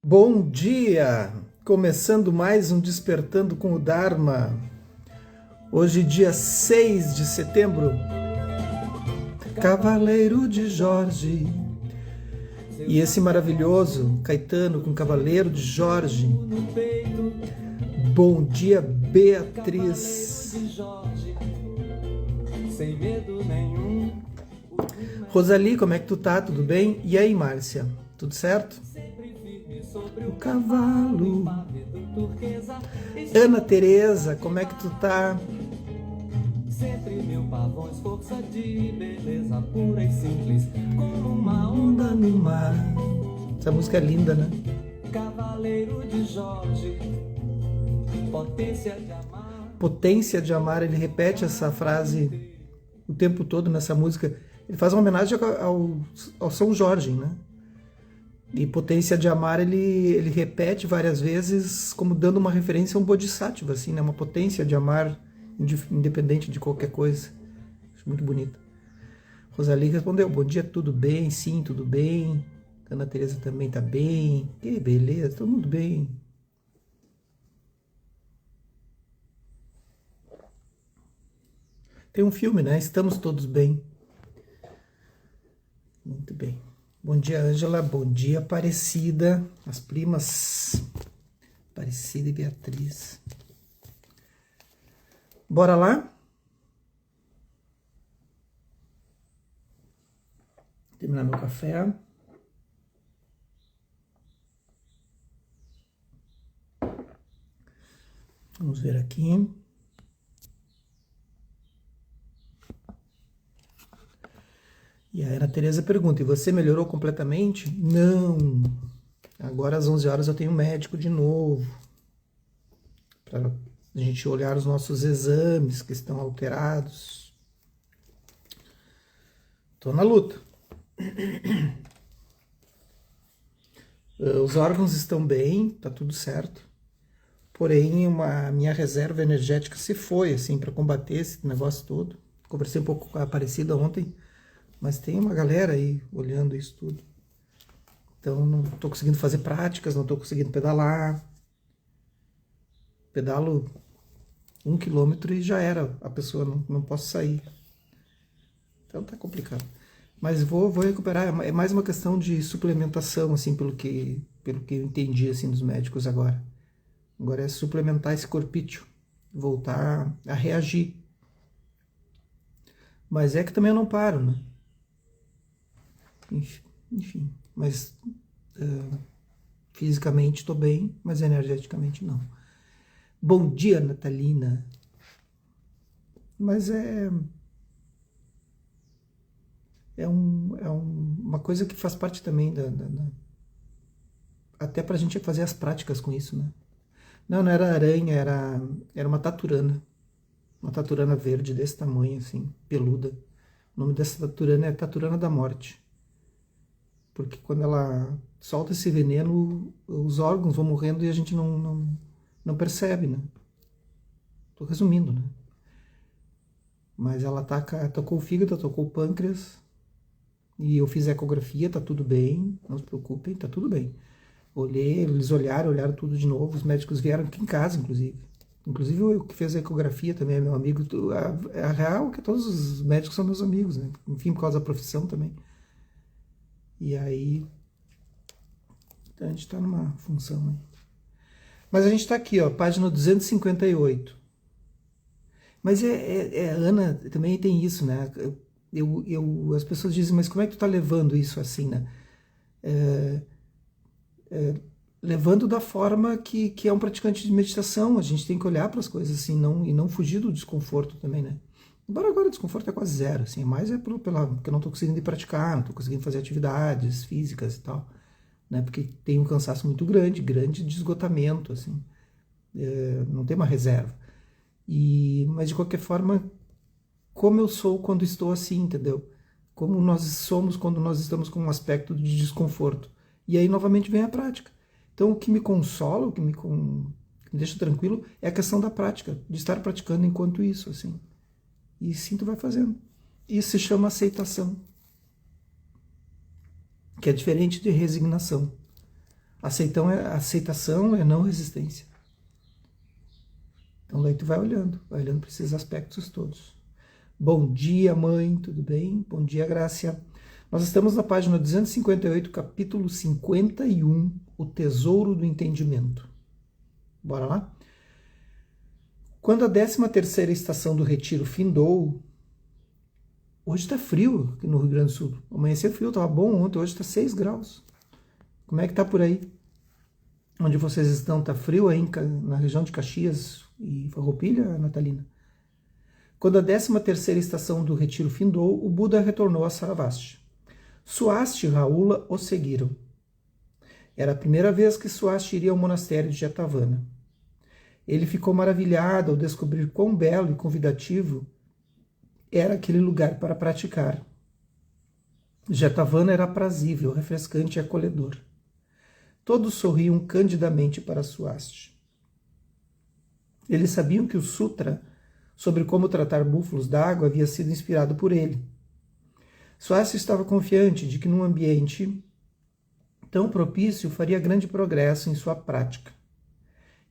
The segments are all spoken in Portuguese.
Bom dia! Começando mais um Despertando com o Dharma. Hoje, dia 6 de setembro. Cavaleiro de Jorge. E esse maravilhoso Caetano com Cavaleiro de Jorge. Bom dia, Beatriz. Sem medo nenhum. Rosali, como é que tu tá? Tudo bem? E aí, Márcia? Tudo certo? O cavalo. Ana Tereza, como é que tu tá? Sempre mil pavões, força de beleza pura e simples, como uma onda no mar. Essa música é linda, né? Cavaleiro de Jorge, potência de amar. Potência de amar, ele repete essa frase o tempo todo nessa música. Ele faz uma homenagem ao São Jorge, né? E potência de amar ele repete várias vezes como dando uma referência a um bodhisattva, assim, né? Uma potência de amar independente de qualquer coisa. Acho muito bonito. Rosali respondeu, bom dia, tudo bem? Sim, tudo bem. Ana Teresa também tá bem. Que beleza, todo mundo bem. Tem um filme, né? Estamos todos bem. Muito bem. Bom dia, Ângela. Bom dia, Aparecida. As primas Aparecida e Beatriz. Bora lá? Terminar meu café. Vamos ver aqui. E a Ana Teresa pergunta, e você melhorou completamente? Não. Agora às 11 horas eu tenho médico de novo. Para a gente olhar os nossos exames que estão alterados. Estou na luta. Os órgãos estão bem, tá tudo certo. Porém, a minha reserva energética se foi, assim, para combater esse negócio todo. Conversei um pouco com a Aparecida ontem, mas tem uma galera aí olhando isso tudo. Então, não estou conseguindo fazer práticas, não estou conseguindo pedalar. Pedalo 1 quilômetro e já era, a pessoa não posso sair. Então tá complicado. Mas vou recuperar, é mais uma questão de suplementação, assim, pelo que eu entendi, assim, dos médicos agora. Agora é suplementar esse corpício, voltar a reagir. Mas é que também eu não paro, né? Enfim, mas fisicamente estou bem, mas energeticamente não. Bom dia, Natalina. Mas uma coisa que faz parte também até pra gente fazer as práticas com isso, né? Não era aranha, era uma taturana. Uma taturana verde desse tamanho, assim, peluda. O nome dessa taturana é Taturana da Morte. Porque quando ela solta esse veneno, os órgãos vão morrendo e a gente não percebe, né? Tô resumindo, né? Mas ela tocou o fígado, tocou o pâncreas, e eu fiz a ecografia, tá tudo bem, não se preocupem, tá tudo bem. Olhei, eles olharam tudo de novo, os médicos vieram aqui em casa, inclusive. Inclusive o que fez a ecografia também é meu amigo. A real é que todos os médicos são meus amigos, né? Enfim, por causa da profissão também. E aí, a gente tá numa função, né? Mas a gente tá aqui, ó, página 258. Mas Ana, também tem isso, né? As pessoas dizem, mas como é que tu tá levando isso assim, né? Levando da forma que é um praticante de meditação, a gente tem que olhar para as coisas assim, e não fugir do desconforto também, né? Embora agora o desconforto é quase zero, assim, mais é porque eu não estou conseguindo ir praticar, não estou conseguindo fazer atividades físicas e tal, né? Porque tem um cansaço muito grande de esgotamento, assim, não tem uma reserva. Mas de qualquer forma, como eu sou quando estou assim, entendeu? Como nós somos quando nós estamos com um aspecto de desconforto. E aí novamente vem a prática. Então o que me consola, que me deixa tranquilo, é a questão da prática, de estar praticando enquanto isso, assim. E sim, tu vai fazendo. Isso se chama aceitação, que é diferente de resignação. Aceitação é não resistência. Então daí tu vai olhando para esses aspectos todos. Bom dia, mãe, tudo bem? Bom dia, Grácia. Nós estamos na página 258, capítulo 51, o tesouro do entendimento. Bora lá? Quando a 13ª estação do retiro findou, hoje está frio aqui no Rio Grande do Sul. Amanheceu frio, estava bom ontem, hoje está 6 graus. Como é que está por aí? Onde vocês estão, está frio aí na região de Caxias e Farroupilha, Natalina? Quando a 13ª estação do retiro findou, o Buda retornou a Saravasti. Swasti e Rahula o seguiram. Era a primeira vez que Swasti iria ao monastério de Jetavana. Ele ficou maravilhado ao descobrir quão belo e convidativo era aquele lugar para praticar. Jetavana era aprazível, refrescante e acolhedor. Todos sorriam candidamente para Swasti. Eles sabiam que o sutra sobre como tratar búfalos d'água havia sido inspirado por ele. Swasti estava confiante de que num ambiente tão propício faria grande progresso em sua prática.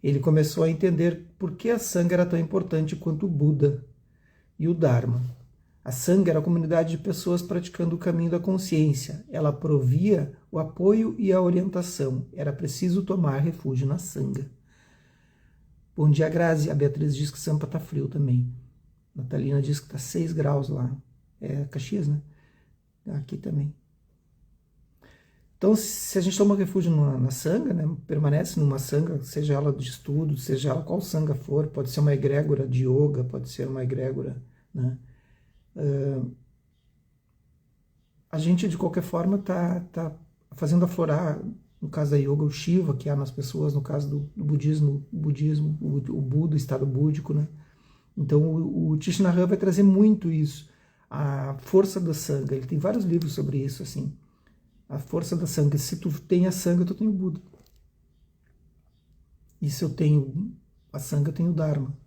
Ele começou a entender por que a Sangha era tão importante quanto o Buda e o Dharma. A Sangha era a comunidade de pessoas praticando o caminho da consciência. Ela provia o apoio e a orientação. Era preciso tomar refúgio na Sangha. Bom dia, Grazi. A Beatriz diz que Sampa está frio também. Natalina diz que está 6 graus lá. É Caxias, né? Aqui também. Então, se a gente toma refúgio na Sangha, né, permanece numa Sangha, seja ela de estudo, seja ela qual Sangha for, pode ser uma egrégora de yoga, pode ser uma egrégora, né? A gente, de qualquer forma, tá fazendo aflorar, no caso da yoga, o Shiva, que há nas pessoas, no caso do budismo, o Buda, o estado búdico, né? Então, o Thich Nhat Hanh vai trazer muito isso, a força da Sangha. Ele tem vários livros sobre isso, assim. A força da Sangha. Se tu tem a Sangha, tu tem o Buda. E se eu tenho a Sangha, eu tenho o Dharma.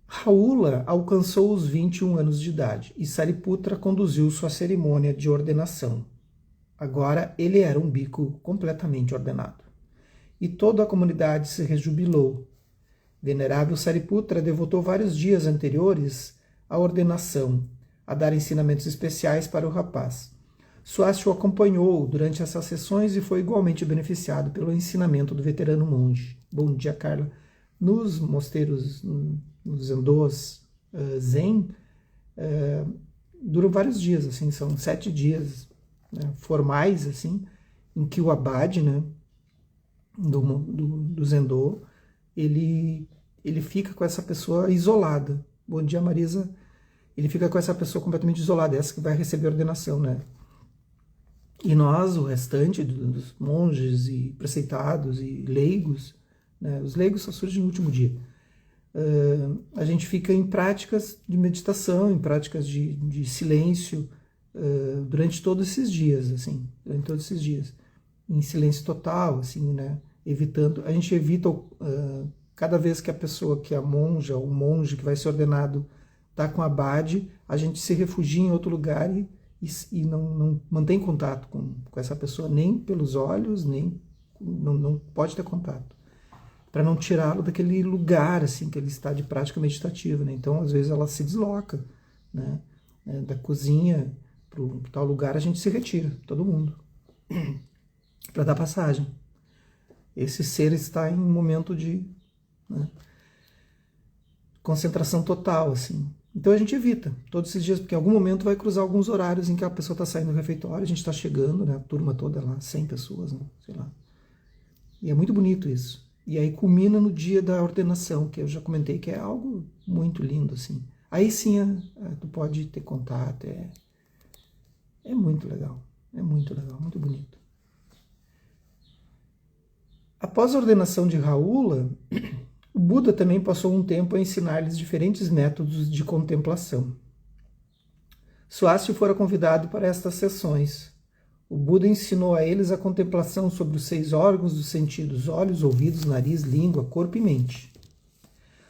Rahula alcançou os 21 anos de idade e Sariputra conduziu sua cerimônia de ordenação. Agora ele era um bhikkhu completamente ordenado. E toda a comunidade se rejubilou. Venerável Sariputra devotou vários dias anteriores à ordenação, a dar ensinamentos especiais para o rapaz. Swasti o acompanhou durante essas sessões e foi igualmente beneficiado pelo ensinamento do veterano monge. Bom dia, Carla. Nos mosteiros, nos zendôs zen, duram vários dias, assim, são 7 dias, né, formais, assim, em que o abade, né, do zendô, ele fica com essa pessoa isolada. Bom dia, Marisa. Ele fica com essa pessoa completamente isolada, essa que vai receber a ordenação, né? E nós, o restante dos monges e preceitados e leigos, né, os leigos só surgem no último dia, a gente fica em práticas de meditação, em práticas de silêncio, durante todos esses dias, assim, em silêncio total, assim, né, a gente evita, cada vez que a pessoa, que é a monja ou o monge que vai ser ordenado, está com abade, a gente se refugia em outro lugar e não mantém contato com essa pessoa, nem pelos olhos, nem não pode ter contato, para não tirá-lo daquele lugar, assim, que ele está de prática meditativa, né? Então, às vezes, ela se desloca, né, da cozinha para o tal lugar, a gente se retira, todo mundo, para dar passagem. Esse ser está em um momento de, né, concentração total, assim. Então a gente evita todos esses dias, porque em algum momento vai cruzar alguns horários em que a pessoa está saindo do refeitório, a gente está chegando, né, a turma toda lá, 100 pessoas, né, sei lá. E é muito bonito isso. E aí culmina no dia da ordenação, que eu já comentei que é algo muito lindo, assim. Aí sim tu pode ter contato, é muito legal, muito bonito. Após a ordenação de Rahula, o Buda também passou um tempo a ensinar-lhes diferentes métodos de contemplação. Swasti fora convidado para estas sessões. O Buda ensinou a eles a contemplação sobre os 6 órgãos dos sentidos: olhos, ouvidos, nariz, língua, corpo e mente.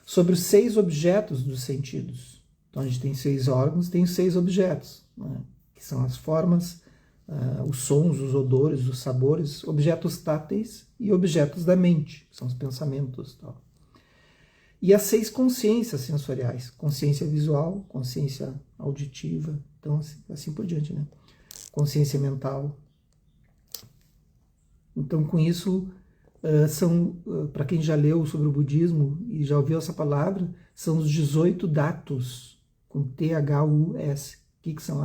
Sobre os 6 objetos dos sentidos. Então a gente tem 6 órgãos, tem 6 objetos, né, que são as formas os sons, os odores, os sabores, objetos táteis e objetos da mente, que são os pensamentos. Tal. E as 6 consciências sensoriais, consciência visual, consciência auditiva, então assim por diante, né? Consciência mental. Então, com isso, para quem já leu sobre o budismo e já ouviu essa palavra, são os 18 datus, com T-H-U-S. O que são?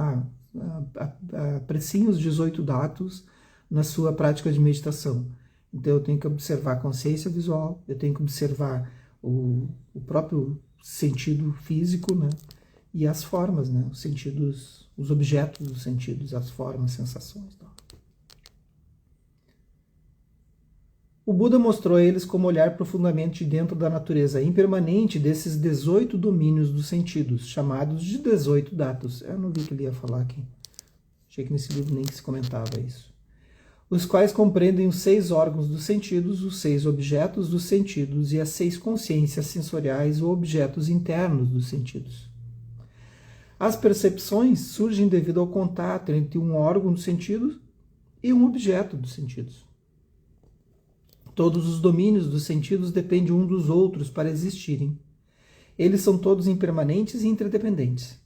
Apreciem os 18 datus na sua prática de meditação. Então, eu tenho que observar a consciência visual, eu tenho que observar o próprio sentido físico, né? E as formas, né? Os sentidos, os objetos dos sentidos, as formas, sensações. Tal. O Buda mostrou a eles como olhar profundamente dentro da natureza impermanente desses 18 domínios dos sentidos, chamados de 18 datus. Eu não vi que ele ia falar aqui. Achei que nesse livro nem se comentava isso. Os quais compreendem os 6 órgãos dos sentidos, os 6 objetos dos sentidos e as 6 consciências sensoriais ou objetos internos dos sentidos. As percepções surgem devido ao contato entre um órgão dos sentidos e um objeto dos sentidos. Todos os domínios dos sentidos dependem um dos outros para existirem. Eles são todos impermanentes e interdependentes.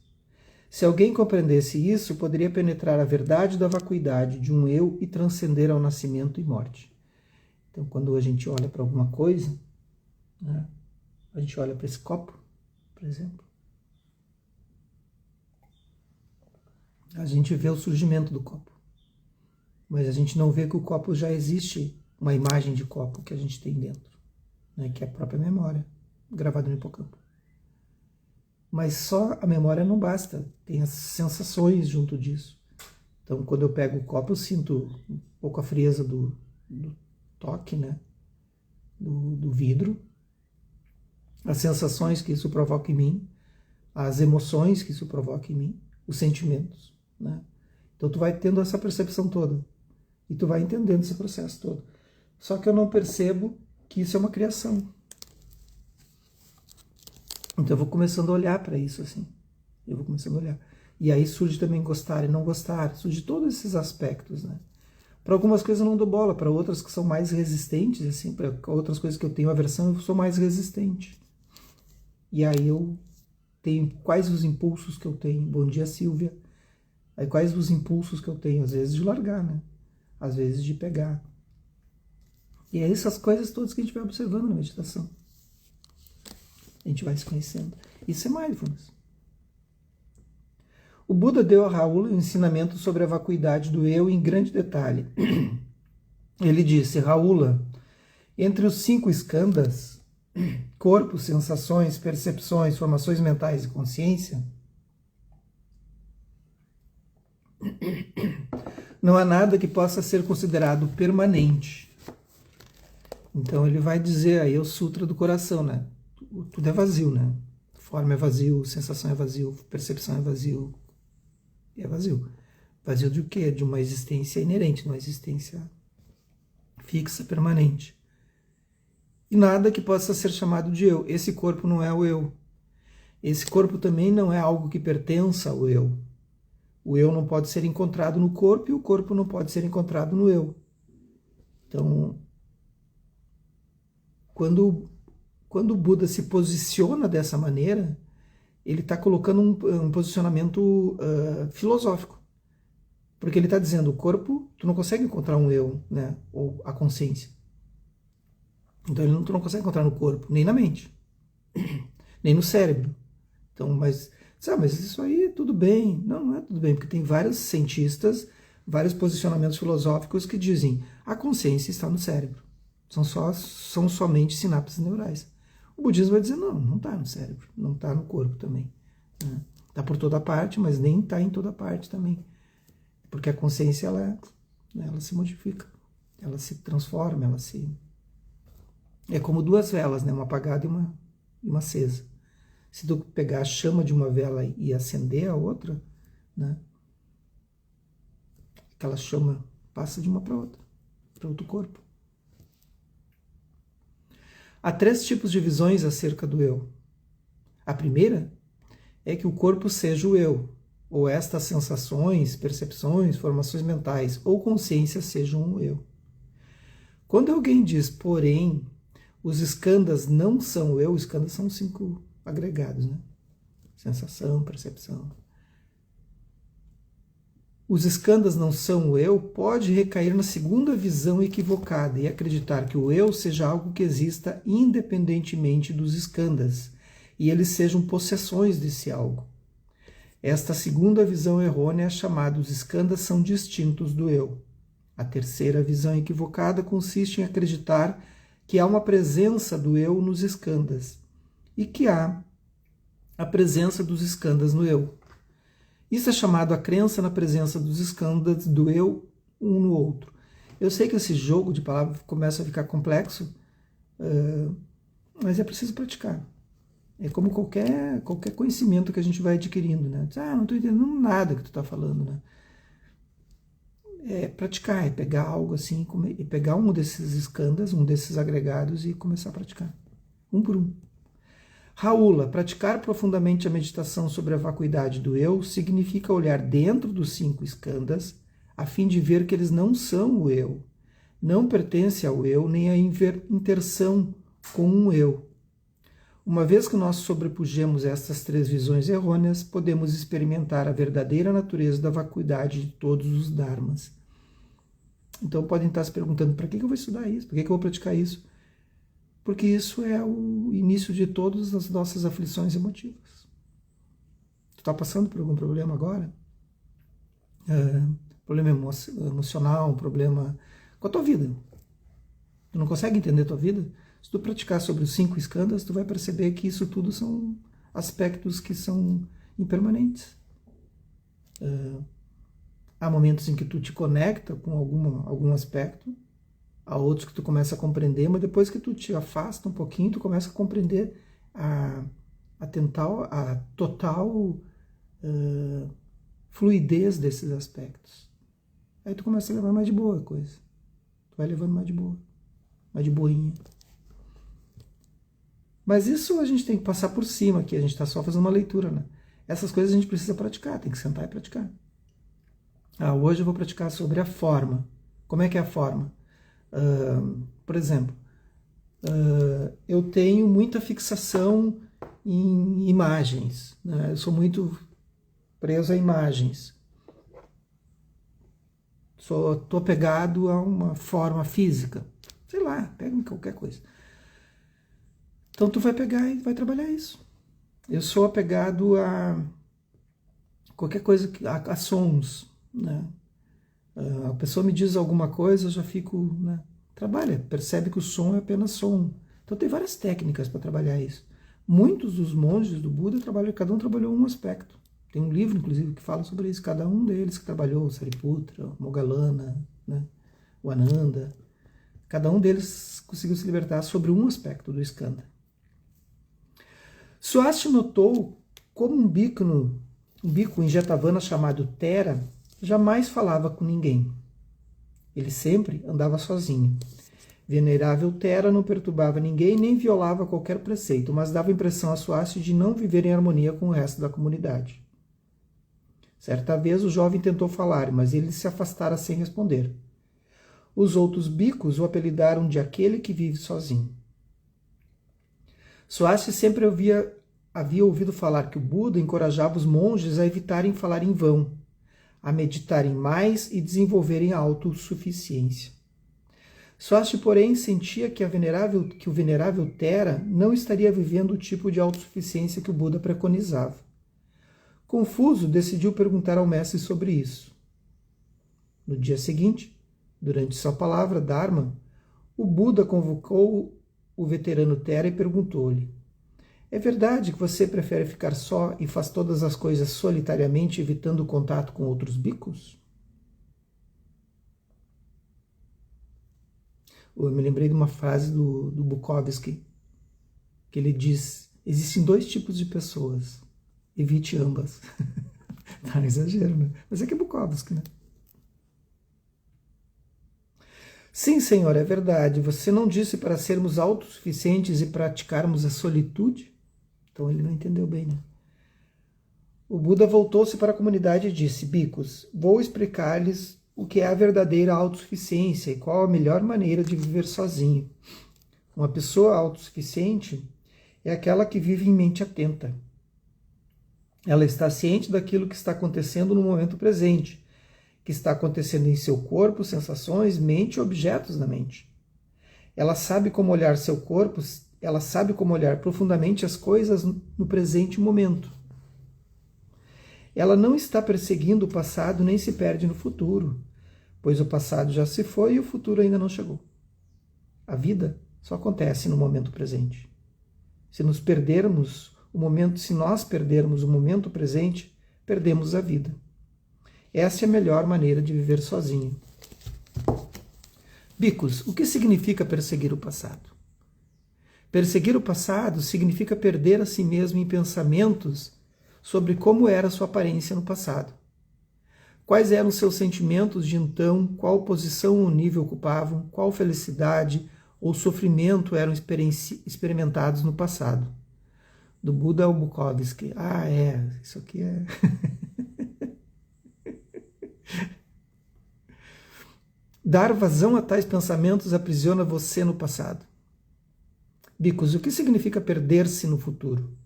Se alguém compreendesse isso, poderia penetrar a verdade da vacuidade de um eu e transcender ao nascimento e morte. Então, quando a gente olha para alguma coisa, né, a gente olha para esse copo, por exemplo, a gente vê o surgimento do copo. Mas a gente não vê que o copo já existe, uma imagem de copo que a gente tem dentro, né, que é a própria memória, gravada no hipocampo. Mas só a memória não basta, tem as sensações junto disso. Então, quando eu pego o copo, eu sinto um pouco a frieza do toque, né, do vidro, as sensações que isso provoca em mim, as emoções que isso provoca em mim, os sentimentos, né? Então, tu vai tendo essa percepção toda e tu vai entendendo esse processo todo. Só que eu não percebo que isso é uma criação. Então eu vou começando a olhar para isso assim. Eu vou começando a olhar. E aí surge também gostar e não gostar. Surge todos esses aspectos, né? Para algumas coisas eu não dou bola, para outras que são mais resistentes, assim, para outras coisas que eu tenho aversão, eu sou mais resistente. E aí eu tenho quais os impulsos que eu tenho. Bom dia, Silvia. Aí quais os impulsos que eu tenho? Às vezes de largar, né? Às vezes de pegar. E é essas coisas todas que a gente vai observando na meditação. A gente vai se conhecendo. Isso é mindfulness. O Buda deu a Raula um ensinamento sobre a vacuidade do eu em grande detalhe. Ele disse, Raula, entre os 5 skandhas, corpo, sensações, percepções, formações mentais e consciência, não há nada que possa ser considerado permanente. Então ele vai dizer aí o Sutra do Coração, né? Tudo é vazio, né? Forma é vazio, sensação é vazio, percepção é vazio. E é vazio. Vazio de o quê? De uma existência inerente, de uma existência fixa, permanente. E nada que possa ser chamado de eu. Esse corpo não é o eu. Esse corpo também não é algo que pertença ao eu. O eu não pode ser encontrado no corpo e o corpo não pode ser encontrado no eu. Então, quando o Buda se posiciona dessa maneira, ele está colocando um posicionamento filosófico. Porque ele está dizendo, o corpo, tu não consegue encontrar um eu, né? Ou a consciência. Então tu não consegue encontrar no corpo, nem na mente, nem no cérebro. Então, mas isso aí tudo bem. Não, não é tudo bem, porque tem vários cientistas, vários posicionamentos filosóficos que dizem, a consciência está no cérebro. São somente sinapses neurais. O budismo vai dizer, não está no cérebro, não está no corpo também. Está por toda parte, mas nem está em toda parte também. Porque a consciência, ela se modifica, ela se transforma, ela se... É como 2 velas, né? Uma apagada e uma acesa. Se tu pegar a chama de uma vela e acender a outra, né? Aquela chama passa de uma para outra, para outro corpo. Há 3 tipos de visões acerca do eu. A primeira é que o corpo seja o eu. ou estas sensações, percepções, formações mentais ou consciência sejam um eu. Quando alguém diz, porém, os skandhas não são eu, os skandhas são 5 agregados, né? Sensação, percepção. Os skandhas não são o eu, pode recair na segunda visão equivocada e acreditar que o eu seja algo que exista independentemente dos skandhas, e eles sejam possessões desse algo. Esta segunda visão errônea é chamada os skandhas são distintos do eu. A terceira visão equivocada consiste em acreditar que há uma presença do eu nos skandhas e que há a presença dos skandhas no eu. Isso é chamado a crença na presença dos skandhas do eu um no outro. Eu sei que esse jogo de palavras começa a ficar complexo, mas é preciso praticar. É como qualquer conhecimento que a gente vai adquirindo, né? Não estou entendendo nada que tu está falando, né? É praticar, é pegar algo assim, e pegar um desses skandhas, um desses agregados e começar a praticar, um por um. Raula, praticar profundamente a meditação sobre a vacuidade do eu significa olhar dentro dos 5 skandhas a fim de ver que eles não são o eu, não pertencem ao eu nem à intersão com um eu. Uma vez que nós sobrepujemos estas 3 visões errôneas, podemos experimentar a verdadeira natureza da vacuidade de todos os dharmas. Então podem estar se perguntando, para que eu vou estudar isso? Para que eu vou praticar isso? Porque isso é o início de todas as nossas aflições emotivas. Tu está passando por algum problema agora? Problema emocional, um problema com a tua vida. Tu não consegue entender a tua vida? Se tu praticar sobre os 5 skandhas, tu vai perceber que isso tudo são aspectos que são impermanentes. Há momentos em que tu te conecta com algum aspecto, há outros que tu começa a compreender, mas depois que tu te afasta um pouquinho, tu começa a compreender a total fluidez desses aspectos. Aí tu começa a levar mais de boa a coisa. Tu vai levando mais de boa, mais de boinha. Mas isso a gente tem que passar por cima aqui, a gente está só fazendo uma leitura, né? Essas coisas a gente precisa praticar, tem que sentar e praticar. Hoje eu vou praticar sobre a forma. Como é que é a forma? Por exemplo, eu tenho muita fixação em imagens, né? Eu sou muito preso a imagens. Estou apegado a uma forma física. Sei lá, pega qualquer coisa. Então tu vai pegar e vai trabalhar isso. Eu sou apegado a qualquer coisa, a sons, né? A pessoa me diz alguma coisa, eu já fico, né? Trabalha, percebe que o som é apenas som. Então tem várias técnicas para trabalhar isso. Muitos dos monges do Buda cada um trabalhou um aspecto. Tem um livro, inclusive, que fala sobre isso. Cada um deles que trabalhou, o Sariputra, o Moggallana, né? O Ananda. Cada um deles conseguiu se libertar sobre um aspecto do skandha. Swasti notou como um bico em Jetavana chamado Tera jamais falava com ninguém. Ele sempre andava sozinho. Venerável Tera não perturbava ninguém nem violava qualquer preceito, mas dava impressão a Swasti de não viver em harmonia com o resto da comunidade. Certa vez o jovem tentou falar, mas ele se afastara sem responder. Os outros bicos o apelidaram de aquele que vive sozinho. Swasti sempre havia ouvido falar que o Buda encorajava os monges a evitarem falar em vão, a meditarem mais e desenvolverem a autossuficiência. Swasti, porém, sentia que o venerável Tera não estaria vivendo o tipo de autossuficiência que o Buda preconizava. Confuso, decidiu perguntar ao mestre sobre isso. No dia seguinte, durante sua palavra, Dharma, o Buda convocou o veterano Tera e perguntou-lhe: é verdade que você prefere ficar só e faz todas as coisas solitariamente, evitando o contato com outros bicos? Eu me lembrei de uma frase do Bukowski, que ele diz: existem 2 tipos de pessoas, evite ambas. Tá, exagero, né? Mas é que é Bukowski, né? Sim, senhor, é verdade. Você não disse para sermos autossuficientes e praticarmos a solitude? Então ele não entendeu bem, né? O Buda voltou-se para a comunidade e disse: Bhikkhus, vou explicar-lhes o que é a verdadeira autossuficiência e qual a melhor maneira de viver sozinho. Uma pessoa autossuficiente é aquela que vive em mente atenta. Ela está ciente daquilo que está acontecendo no momento presente, que está acontecendo em seu corpo, sensações, mente e objetos da mente. Ela sabe como olhar seu corpo, ela sabe como olhar profundamente as coisas no presente momento. Ela não está perseguindo o passado nem se perde no futuro, pois o passado já se foi e o futuro ainda não chegou. A vida só acontece no momento presente. Se nós perdermos o momento presente, perdemos a vida. Essa é a melhor maneira de viver sozinho. Bhikkhus, o que significa perseguir o passado? Perseguir o passado significa perder a si mesmo em pensamentos sobre como era sua aparência no passado. Quais eram seus sentimentos de então, qual posição ou nível ocupavam, qual felicidade ou sofrimento eram experimentados no passado. Do Buda ao Bukowski. Isso aqui é... Dar vazão a tais pensamentos aprisiona você no passado. Bhikkhus, o que significa perder-se no futuro?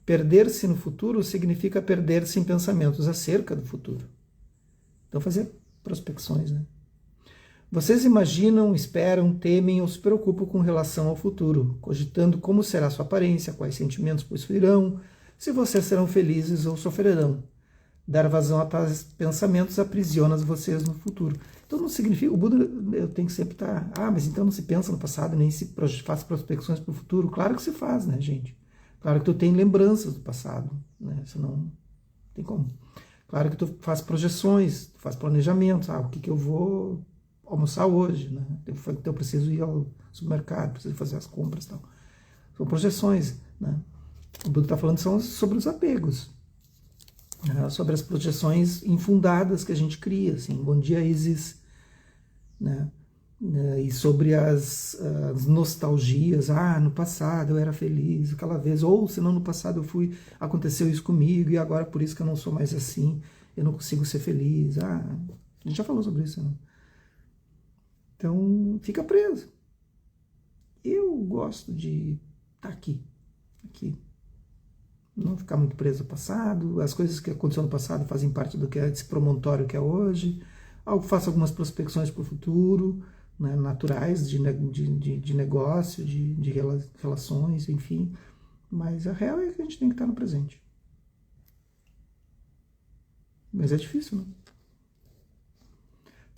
Perder-se no futuro significa perder-se em pensamentos acerca do futuro. Então, fazer prospecções, né? Vocês imaginam, esperam, temem ou se preocupam com relação ao futuro, cogitando como será sua aparência, quais sentimentos possuirão, se vocês serão felizes ou sofrerão. Dar vazão a tais pensamentos aprisiona vocês no futuro. Então não significa, o Buda eu tenho que sempre estar, mas então não se pensa no passado, nem se faz prospecções para o futuro. Claro que se faz, né, gente? Claro que tu tem lembranças do passado, né? Senão não tem como. Claro que tu faz projeções, tu faz planejamentos, o que eu vou almoçar hoje, né? Então eu preciso ir ao supermercado, preciso fazer as compras e tal. São projeções, né? O Buda está falando sobre os apegos, né? Sobre as projeções infundadas que a gente cria, assim, bom dia Isis, né? E sobre as nostalgias, no passado eu era feliz aquela vez, ou senão no passado aconteceu isso comigo e agora por isso que eu não sou mais assim, eu não consigo ser feliz, a gente já falou sobre isso, né? Então fica preso. Eu gosto de estar aqui, não ficar muito preso ao passado, as coisas que aconteceram no passado fazem parte do que é esse promontório que é hoje, faço algumas prospecções para o futuro, né, naturais de negócio, de relações, enfim. Mas a real é que a gente tem que estar no presente. Mas é difícil, né?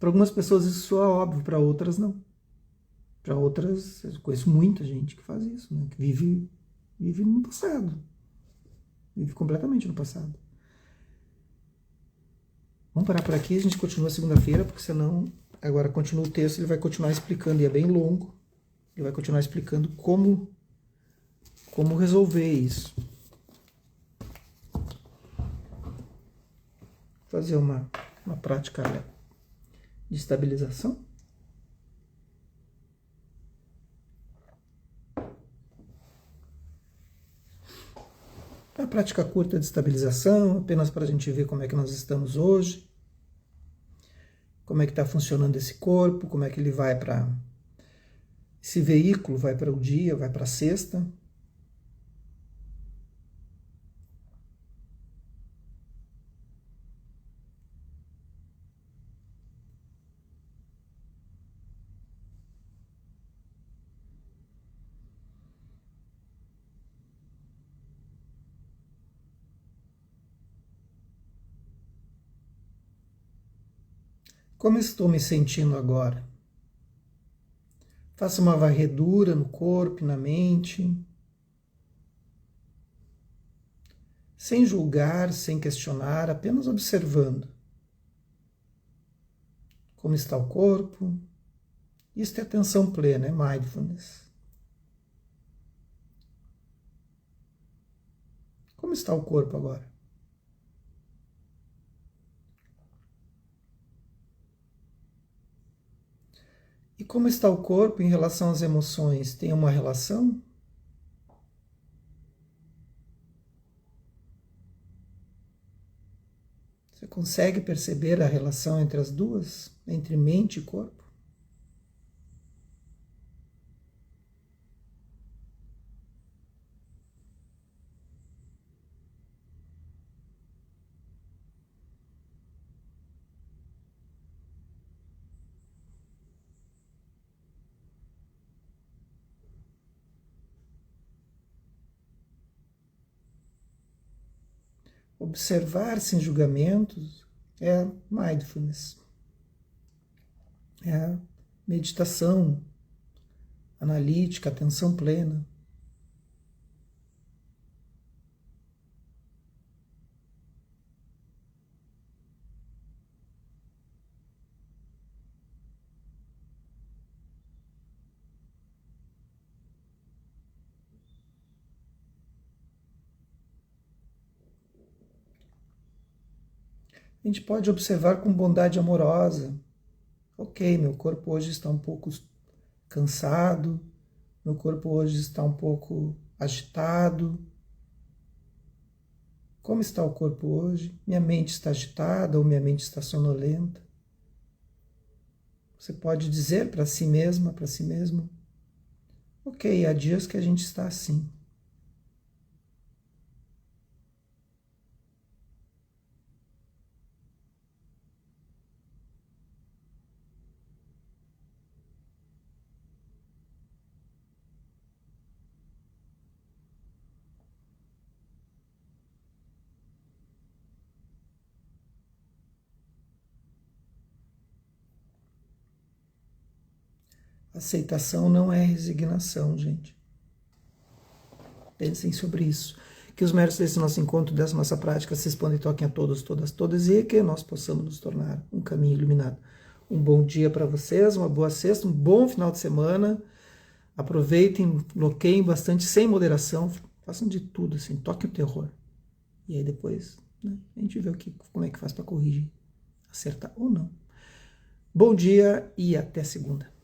Para algumas pessoas isso soa óbvio, para outras não. Para outras, eu conheço muita gente que faz isso, né? Que vive no passado. Vive completamente no passado. Vamos parar por aqui, a gente continua segunda-feira, porque senão... Agora continua o texto, ele vai continuar explicando, e é bem longo, ele vai continuar explicando como resolver isso. Fazer uma prática de estabilização. Uma prática curta de estabilização, apenas para a gente ver como é que nós estamos hoje. Como é que está funcionando esse corpo, como é que ele vai para... Esse veículo vai para o dia, vai para a sexta. Como estou me sentindo agora? Faça uma varredura no corpo e na mente, sem julgar, sem questionar, apenas observando. Como está o corpo? Isso é atenção plena, é mindfulness. Como está o corpo agora? E como está o corpo em relação às emoções? Tem uma relação? consegue perceber a relação entre as duas, entre mente e corpo? Observar sem julgamentos é mindfulness, é a meditação analítica, atenção plena. A gente pode observar com bondade amorosa. Ok, meu corpo hoje está um pouco cansado, meu corpo hoje está um pouco agitado. Como está o corpo hoje? Minha mente está agitada ou minha mente está sonolenta? Você pode dizer para si mesma, para si mesmo, ok, há dias que a gente está assim. Aceitação não é resignação, gente. Pensem sobre isso. Que os méritos desse nosso encontro, dessa nossa prática, se expandem e toquem a todos, todas, todas, e que nós possamos nos tornar um caminho iluminado. Um bom dia para vocês, uma boa sexta, um bom final de semana. Aproveitem, bloqueiem bastante, sem moderação, façam de tudo, assim, toquem o terror. E aí depois, né, a gente vê como é que faz para corrigir, acertar ou não. Bom dia e até segunda.